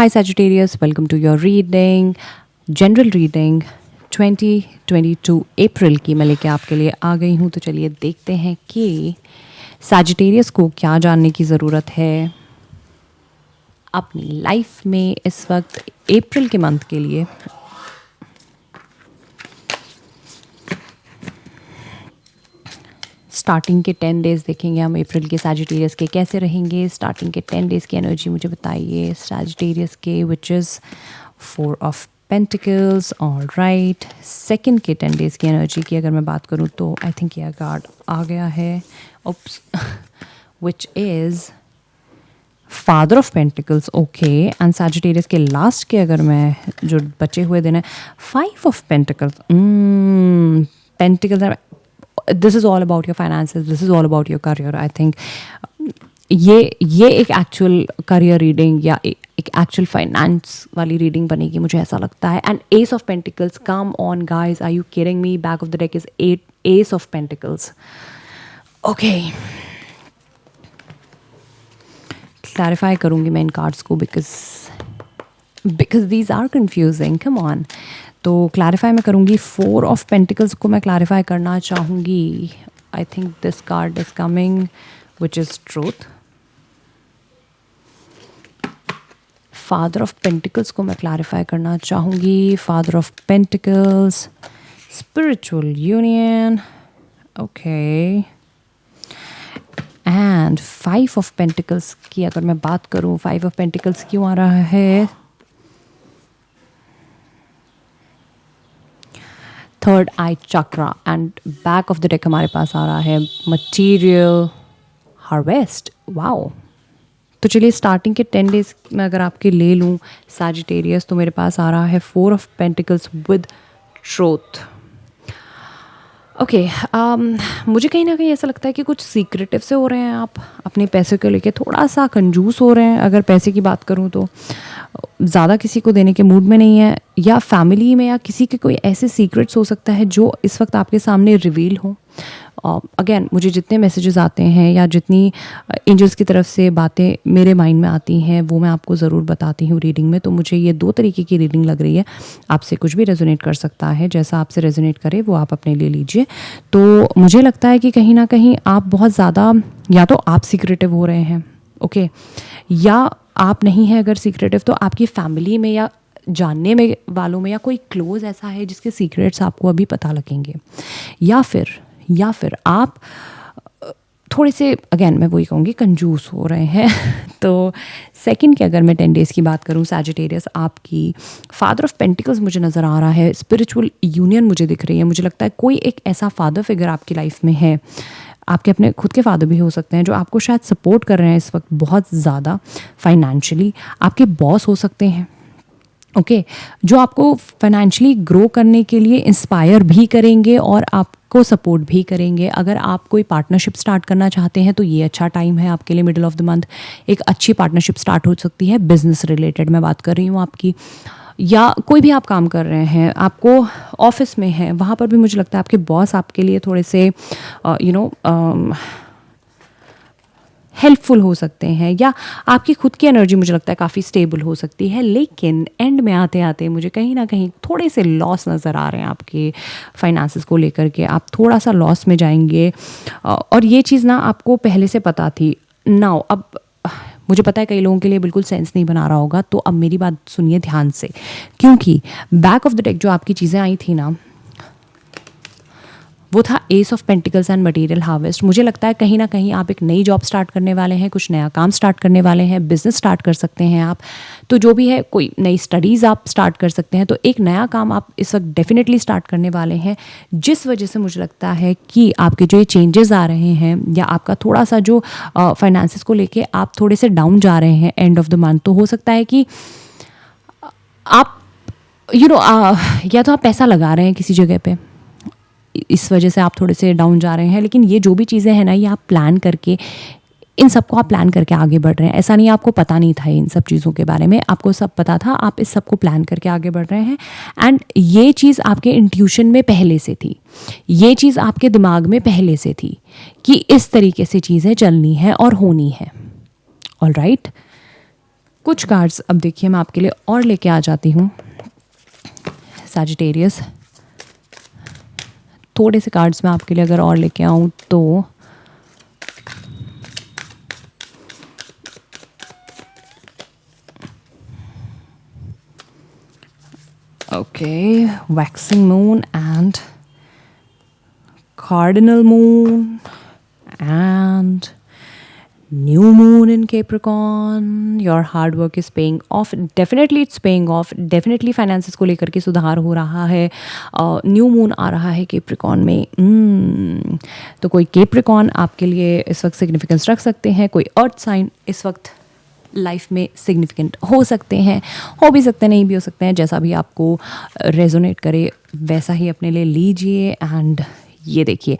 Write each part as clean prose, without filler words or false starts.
Hi Sagittarius, welcome to your reading, general reading 2022 अप्रैल की मैं लेके आपके लिए आ गई हूँ। तो चलिए देखते हैं कि Sagittarius को क्या जानने की ज़रूरत है अपनी लाइफ में इस वक्त अप्रैल के मंथ के लिए। स्टार्टिंग के 10 डेज़ देखेंगे हम अप्रैल के Sagittarius के कैसे रहेंगे। स्टार्टिंग के 10 डेज़ की एनर्जी मुझे बताइए Sagittarius के, which is 4 of pentacles. All right, second के 10 डेज़ की एनर्जी की अगर मैं बात करूँ तो आई थिंक यह कार्ड आ गया है, oops, which is father of pentacles. Okay, and Sagittarius के लास्ट के अगर मैं जो बचे हुए दिन है 5 of pentacles. Pentacles, this is all about your finances, this is all about your career. I think ये एक एक्चुअल करियर रीडिंग या एक एक्चुअल फाइनेंस वाली रीडिंग बनेगी, मुझे ऐसा लगता है। And ace of pentacles, come on guys, are you kidding me? Back of the deck is ace of pentacles. Okay, clarify करूँगी मैं इन कार्ड्स को because these are confusing. Come on, तो क्लैरिफाई मैं करूँगी। 4 ऑफ पेंटिकल्स को मैं clarify करना चाहूँगी। I think this card is coming, which is truth. Father of pentacles को मैं क्लैरिफाई करना चाहूँगी। Father of pentacles, spiritual union. Okay, and 5 of pentacles की अगर मैं बात करूँ, 5 ऑफ पेंटिकल्स क्यों आ रहा है? Third I chakra, and back of the deck हमारे पास आ रहा है मटीरियल हार्वेस्ट। वाओ, तो चलिए स्टार्टिंग के 10 डेज में अगर आपके ले लूँ Sagittarius, तो मेरे पास आ रहा है 4 of pentacles with truth. Okay, मुझे कहीं ना कहीं ऐसा लगता है कि कुछ सीक्रेटिव से हो रहे हैं आप अपने पैसे को लेके, थोड़ा सा कंजूस हो रहे हैं। अगर पैसे की बात करूं तो ज़्यादा किसी को देने के मूड में नहीं है, या फैमिली में या किसी के कोई ऐसे सीक्रेट्स हो सकता है जो इस वक्त आपके सामने रिवील हो। अगेन, मुझे जितने मैसेजेस आते हैं या जितनी एंजल्स की तरफ से बातें मेरे माइंड में आती हैं वो मैं आपको ज़रूर बताती हूँ रीडिंग में। तो मुझे ये 2 तरीके की रीडिंग लग रही है। आपसे कुछ भी रेजोनेट कर सकता है, जैसा आपसे रेजोनेट करे वो आप अपने ले लीजिए। तो मुझे लगता है कि कहीं ना कहीं आप बहुत ज़्यादा, या तो आप सीक्रेटिव हो रहे हैं, ओके, या आप नहीं हैं अगर सीक्रेटिव, तो आपकी फैमिली में या जानने में वालों में या कोई क्लोज ऐसा है जिसके सीक्रेट्स आपको अभी पता लगेंगे, या फिर आप थोड़े से, अगेन मैं वही कहूँगी, कंजूस हो रहे हैं। तो सेकंड के अगर मैं 10 डेज़ की बात करूँ Sagittarius, आपकी फादर ऑफ पेंटिकल्स मुझे नज़र आ रहा है, स्पिरिचुअल यूनियन मुझे दिख रही है। मुझे लगता है कोई एक ऐसा फादर फिगर आपकी लाइफ में है, आपके अपने खुद के फादर भी हो सकते हैं, जो आपको शायद सपोर्ट कर रहे हैं इस वक्त बहुत ज़्यादा फाइनेंशियली। आपके बॉस हो सकते हैं, ओके, जो आपको फाइनेंशियली ग्रो करने के लिए इंस्पायर भी करेंगे और आपको सपोर्ट भी करेंगे। अगर आप कोई पार्टनरशिप स्टार्ट करना चाहते हैं तो ये अच्छा टाइम है आपके लिए। मिडिल ऑफ द मंथ एक अच्छी पार्टनरशिप स्टार्ट हो सकती है, बिजनेस रिलेटेड मैं बात कर रही हूँ आपकी, या कोई भी आप काम कर रहे हैं, आपको ऑफिस में है, वहाँ पर भी मुझे लगता है आपके बॉस आपके लिए थोड़े से हेल्पफुल हो सकते हैं, या आपकी खुद की एनर्जी मुझे लगता है काफ़ी स्टेबल हो सकती है। लेकिन एंड में आते आते मुझे कहीं ना कहीं थोड़े से लॉस नज़र आ रहे हैं आपके फाइनेंसेस को लेकर के। आप थोड़ा सा लॉस में जाएंगे, और ये चीज़ ना आपको पहले से पता थी। नाउ अब मुझे पता है कई लोगों के लिए बिल्कुल सेंस नहीं बना रहा होगा, तो अब मेरी बात सुनिए ध्यान से, क्योंकि बैक ऑफ द डेक जो आपकी चीज़ें आई थी ना, वो था S of pentacles and material harvest. मुझे लगता है कहीं ना कहीं आप एक नई जॉब स्टार्ट करने वाले हैं, कुछ नया काम स्टार्ट करने वाले हैं, बिजनेस स्टार्ट कर सकते हैं आप। तो जो भी है, कोई नई स्टडीज़ आप स्टार्ट कर सकते हैं। तो एक नया काम आप इस वक्त डेफिनेटली स्टार्ट करने वाले हैं, जिस वजह से मुझे लगता है कि आपके जो ये चेंजेस आ रहे हैं, या आपका थोड़ा सा जो फाइनेंसिस को लेके आप थोड़े से डाउन जा रहे हैं एंड ऑफ द मंथ, तो हो सकता है कि आप या तो आप पैसा लगा रहे हैं किसी जगह पे, इस वजह से आप थोड़े से डाउन जा रहे हैं। लेकिन ये जो भी चीज़ें हैं ना, ये आप प्लान करके, इन सबको आप प्लान करके आगे बढ़ रहे हैं। ऐसा नहीं आपको पता नहीं था इन सब चीज़ों के बारे में, आपको सब पता था, आप इस सब को प्लान करके आगे बढ़ रहे हैं। एंड ये चीज़ आपके इंट्यूशन में पहले से थी, ये चीज़ आपके दिमाग में पहले से थी कि इस तरीके से चीज़ें चलनी है और होनी है। ऑल राइट, कुछ कार्ड्स अब देखिए मैं आपके लिए और लेके आ जाती हूँ सैजिटेरियस। थोड़े से कार्ड्स मैं आपके लिए अगर और लेके आऊँ तो okay, waxing moon and cardinal moon and new moon in Capricorn. Your hard work is paying off. Definitely it's paying off. Definitely finances को लेकर के सुधार हो रहा है. न्यू मून आ रहा है केप्रिकॉन में. तो कोई केप्रिकॉन आपके लिए इस वक्त सिग्निफिकेंस रख सकते हैं. कोई अर्थ साइन इस वक्त लाइफ में सिग्निफिकेंट हो सकते हैं, हो भी सकते हैं, नहीं भी हो सकते हैं. जैसा भी आपको रेजोनेट करे वैसा ही अपने लिए लीजिए. एंड ये देखिए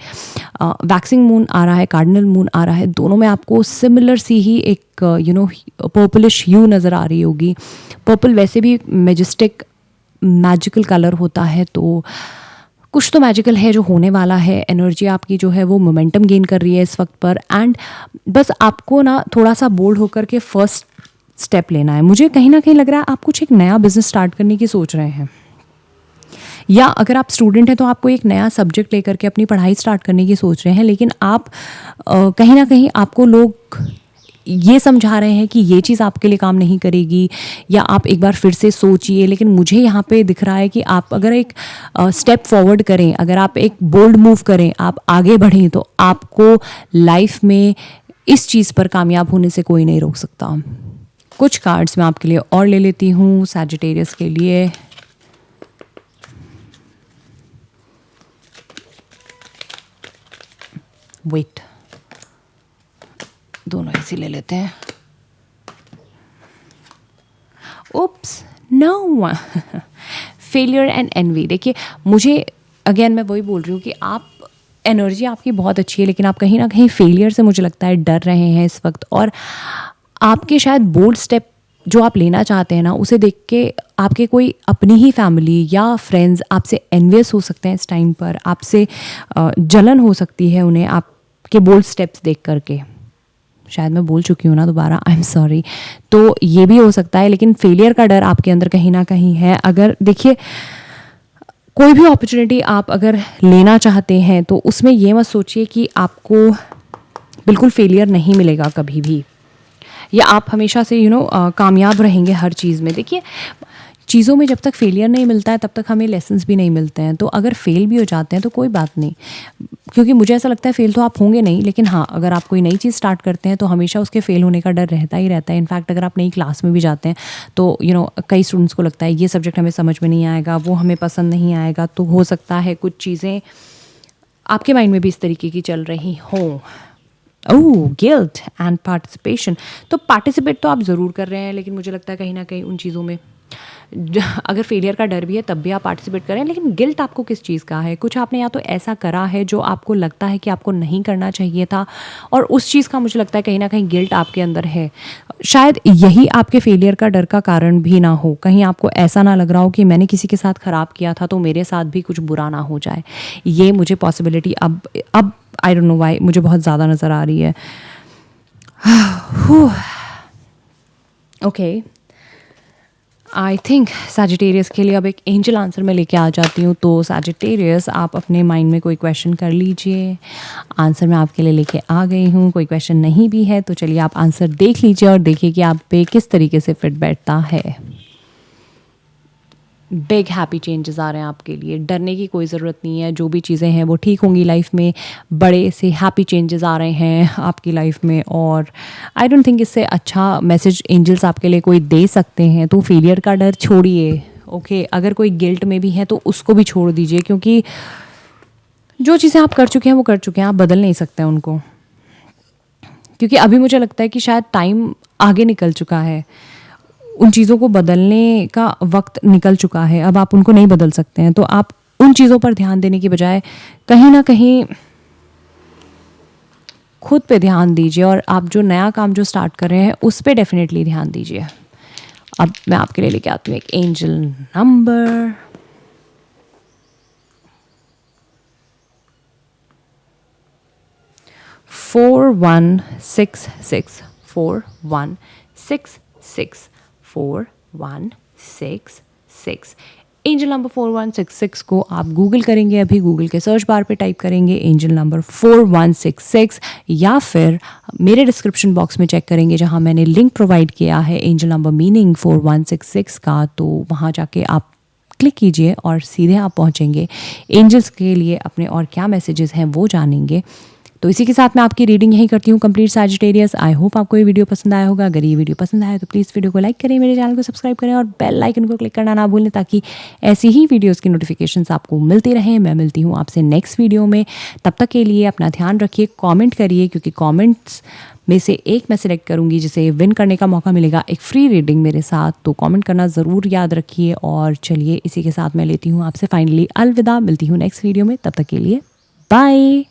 वैक्सिंग मून आ रहा है, कार्डिनल मून आ रहा है. दोनों में आपको सिमिलर सी ही एक पर्पलिश ह्यू नज़र आ रही होगी. पर्पल वैसे भी मैजेस्टिक मैजिकल कलर होता है, तो कुछ तो मैजिकल है जो होने वाला है. एनर्जी आपकी जो है वो मोमेंटम गेन कर रही है इस वक्त पर. एंड बस आपको ना थोड़ा सा बोल्ड होकर के फर्स्ट स्टेप लेना है. मुझे कहीं ना कहीं लग रहा है आप कुछ एक नया बिजनेस स्टार्ट करने की सोच रहे हैं, या अगर आप स्टूडेंट हैं तो आपको एक नया सब्जेक्ट लेकर के अपनी पढ़ाई स्टार्ट करने की सोच रहे हैं. लेकिन आप कहीं ना कहीं आपको लोग ये समझा रहे हैं कि ये चीज़ आपके लिए काम नहीं करेगी, या आप एक बार फिर से सोचिए. लेकिन मुझे यहाँ पे दिख रहा है कि आप अगर एक स्टेप फॉरवर्ड करें, अगर आप एक बोल्ड मूव करें, आप आगे बढ़ें, तो आपको लाइफ में इस चीज़ पर कामयाब होने से कोई नहीं रोक सकता. कुछ कार्ड्स मैं आपके लिए और ले लेती हूँ सैजिटेरियस के लिए. वेट, दोनों ऐसे ले लेते हैं. Oops, no. Failure and envy. देखिए मुझे अगेन मैं वही बोल रही हूँ कि आप एनर्जी आपकी बहुत अच्छी है, लेकिन आप कहीं ना कहीं फेलियर से मुझे लगता है डर रहे हैं इस वक्त. और आपके शायद बोल्ड स्टेप जो आप लेना चाहते हैं ना, उसे देख के आपके कोई अपनी ही फैमिली या फ्रेंड्स आपसे एनवियस हो सकते हैं इस टाइम पर. आपसे जलन हो सकती है उन्हें आपके बोल्ड स्टेप्स देख करके. शायद मैं बोल चुकी हूँ ना दोबारा, आई एम सॉरी. तो ये भी हो सकता है, लेकिन फेलियर का डर आपके अंदर कहीं ना कहीं है. अगर देखिए कोई भी अपॉर्चुनिटी आप अगर लेना चाहते हैं तो उसमें ये मत सोचिए कि आपको बिल्कुल फेलियर नहीं मिलेगा कभी भी, या आप हमेशा से कामयाब रहेंगे हर चीज़ में. देखिए चीज़ों में जब तक फेलियर नहीं मिलता है तब तक हमें लेसन्स भी नहीं मिलते हैं. तो अगर फेल भी हो जाते हैं तो कोई बात नहीं, क्योंकि मुझे ऐसा लगता है फेल तो आप होंगे नहीं. लेकिन हाँ, अगर आप कोई नई चीज़ स्टार्ट करते हैं तो हमेशा उसके फेल होने का डर रहता ही रहता है. इनफैक्ट अगर आप नई क्लास में भी जाते हैं तो कई स्टूडेंट्स को लगता है ये सब्जेक्ट हमें समझ में नहीं आएगा, वो हमें पसंद नहीं आएगा. तो हो सकता है कुछ चीज़ें आपके माइंड में भी इस तरीके की चल रही हों. ओह, गिल्ट एंड पार्टिसिपेशन. तो पार्टिसिपेट तो आप ज़रूर कर रहे हैं, लेकिन मुझे लगता है कहीं ना कहीं उन चीज़ों में अगर फेलियर का डर भी है तब भी आप पार्टिसिपेट करें. लेकिन गिल्ट आपको किस चीज़ का है? कुछ आपने या तो ऐसा करा है जो आपको लगता है कि आपको नहीं करना चाहिए था, और उस चीज़ का मुझे लगता है कहीं ना कहीं गिल्ट आपके अंदर है. शायद यही आपके फेलियर का डर का कारण भी ना हो. कहीं आपको ऐसा ना लग रहा हो कि मैंने किसी के साथ ख़राब किया था तो मेरे साथ भी कुछ बुरा ना हो जाए. ये मुझे पॉसिबिलिटी अब आई डोंट नो व्हाई मुझे बहुत ज़्यादा नज़र आ रही है. ओके, आई थिंक सैजिटेरियस के लिए अब एक एंजल आंसर मैं लेके आ जाती हूँ. तो सैजिटेरियस आप अपने माइंड में कोई क्वेश्चन कर लीजिए. आंसर मैं आपके लिए लेके आ गई हूँ. कोई क्वेश्चन नहीं भी है तो चलिए आप आंसर देख लीजिए और देखिए कि आप पे किस तरीके से फिट बैठता है. बिग हैप्पी चेंजेस आ रहे हैं आपके लिए. डरने की कोई ज़रूरत नहीं है. जो भी चीज़ें हैं वो ठीक होंगी लाइफ में. बड़े से हैप्पी चेंजेस आ रहे हैं आपकी लाइफ में. और आई डोंट थिंक इससे अच्छा मैसेज एंजल्स आपके लिए कोई दे सकते हैं. तो फेलियर का डर छोड़िए. ओके, अगर कोई गिल्ट में भी है तो उसको भी छोड़ दीजिए, क्योंकि जो चीज़ें आप कर चुके हैं वो कर चुके हैं. आप बदल नहीं सकते उनको, क्योंकि अभी मुझे लगता है कि शायद टाइम आगे निकल चुका है. उन चीज़ों को बदलने का वक्त निकल चुका है. अब आप उनको नहीं बदल सकते हैं. तो आप उन चीज़ों पर ध्यान देने की बजाय कहीं ना कहीं खुद पे ध्यान दीजिए, और आप जो नया काम जो स्टार्ट कर रहे हैं उस पे डेफिनेटली ध्यान दीजिए. अब मैं आपके लिए लेके आती हूँ एक एंजल नंबर. 4166. 4166. 4166। एंजल नंबर 4166 को आप गूगल करेंगे, अभी गूगल के सर्च बार पे टाइप करेंगे एंजल नंबर 4166, या फिर मेरे डिस्क्रिप्शन बॉक्स में चेक करेंगे जहां मैंने लिंक प्रोवाइड किया है एंजल नंबर मीनिंग 4166 का, तो वहां जाके आप क्लिक कीजिए और सीधे आप पहुंचेंगे एंजल्स के लिए अपने और क्या मैसेजेस हैं वो जानेंगे। तो इसी के साथ मैं आपकी रीडिंग यही करती हूँ कंप्लीट सैजिटेरियस। आई होप आपको ये वीडियो पसंद आया होगा। अगर ये वीडियो पसंद आया तो प्लीज़ वीडियो को लाइक करें, मेरे चैनल को सब्सक्राइब करें और बेल आइकन को क्लिक करना ना भूलें, ताकि ऐसी ही वीडियोस की नोटिफिकेशंस आपको मिलती रहें। मैं मिलती हूँ आपसे नेक्स्ट वीडियो में। तब तक के लिए अपना ध्यान रखिए, कॉमेंट करिए, क्योंकि कॉमेंट्स में से एक मैं सिलेक्ट करूँगी जिसे विन करने का मौका मिलेगा एक फ्री रीडिंग मेरे साथ। तो कमेंट करना ज़रूर याद रखिए। और चलिए इसी के साथ मैं लेती हूँ आपसे फाइनली अलविदा। मिलती हूँ नेक्स्ट वीडियो में, तब तक के लिए बाय।